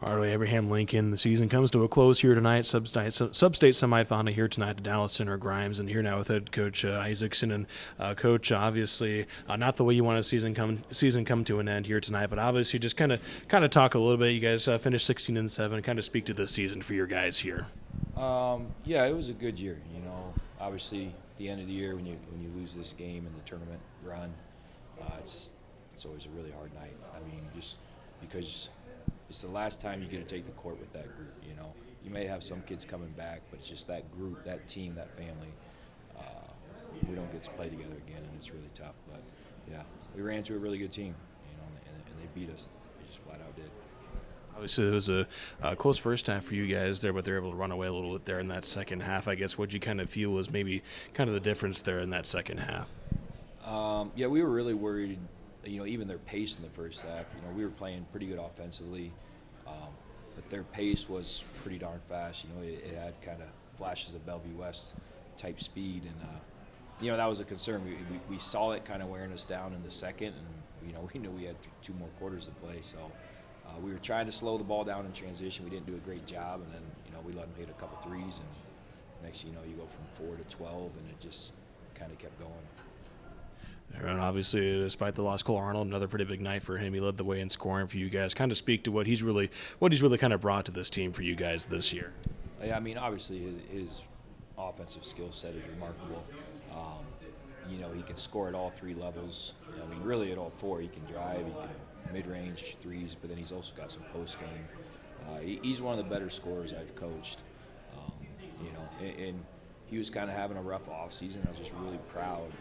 All right, Abraham Lincoln. The season comes to a close here tonight. Sub-state semifinal here tonight to Dallas Center Grimes, and here now with head coach Isaacson. And coach, obviously, not the way you want a season come to an end here tonight, but obviously just kind of talk a little bit. You guys finished 16-7. Kind of speak to this season for your guys here. Yeah, it was a good year. Obviously, the end of the year when you lose this game in the tournament run, it's always a really hard night. I mean, just because it's the last time you get to take the court with that group. You may have some kids coming back, but it's just that group, that team, that family. We don't get to play together again, and it's really tough. But yeah, we ran into a really good team, and they beat us. They just flat out did. Obviously, it was a close first half for you guys there, but they were able to run away a little bit there in that second half. I guess what you kind of feel was maybe kind of the difference there in that second half. Yeah, we were really worried. Even their pace in the first half. We were playing pretty good offensively, but their pace was pretty darn fast. It had kind of flashes of Bellevue West type speed, and that was a concern. We saw it kind of wearing us down in the second, and we knew we had two more quarters to play. So we were trying to slow the ball down in transition. We didn't do a great job, and then we let them hit a couple threes, and next you go from 4 to 12, and it just kind of kept going. And obviously, despite the loss, Cole Arnold, another pretty big night for him. He led the way in scoring for you guys. Kind of speak to what he's really kind of brought to this team for you guys this year. Yeah, I mean, obviously his offensive skill set is remarkable. He can score at all three levels. I mean, really at all four. He can drive, he can mid-range threes, but then he's also got some post game. He's one of the better scorers I've coached. And he was kind of having a rough off season. I was just really proud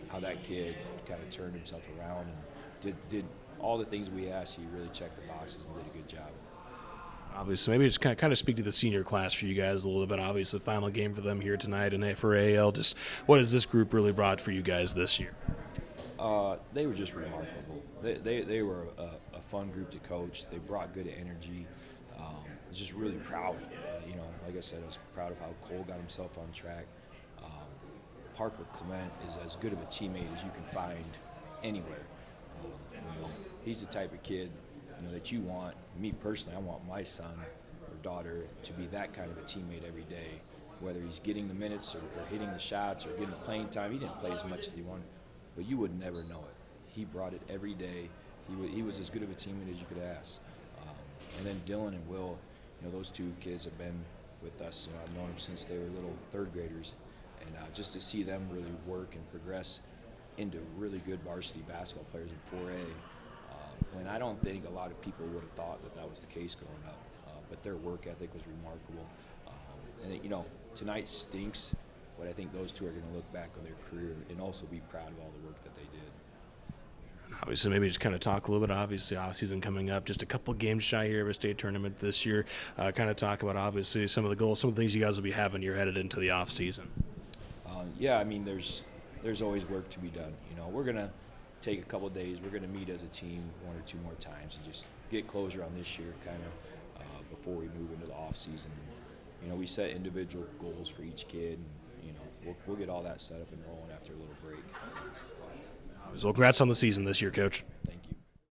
how that kid kind of turned himself around and did all the things we asked. He really checked the boxes and did a good job. Obviously, maybe just kind of speak to the senior class for you guys a little bit. Obviously, the final game for them here tonight, and for AL, just what has this group really brought for you guys this year? They were just remarkable. They were a fun group to coach. They brought good energy. I was just really proud. Like I said, I was proud of how Cole got himself on track. Parker Clement is as good of a teammate as you can find anywhere. He's the type of kid that you want. Me personally, I want my son or daughter to be that kind of a teammate every day, whether he's getting the minutes or hitting the shots or getting the playing time. He didn't play as much as he wanted, but you would never know it. He brought it every day. He was as good of a teammate as you could ask. And then Dylan and Will, those two kids have been with us. I've known them since they were little third graders. And just to see them really work and progress into really good varsity basketball players in 4A, when I don't think a lot of people would have thought that was the case growing up. But their work ethic was remarkable. And tonight stinks, but I think those two are going to look back on their career and also be proud of all the work that they did. Obviously, maybe just kind of talk a little bit. Obviously, off-season coming up, just a couple games shy here of a state tournament this year. Kind of talk about, obviously, some of the goals, some of the things you guys will be having here headed into the off-season. Yeah, I mean, there's always work to be done. We're going to take a couple of days. We're going to meet as a team one or two more times and just get closure on this year kind of before we move into the off-season. We set individual goals for each kid, and, we'll get all that set up and rolling after a little break. Well, congrats on the season this year, Coach. Thank you.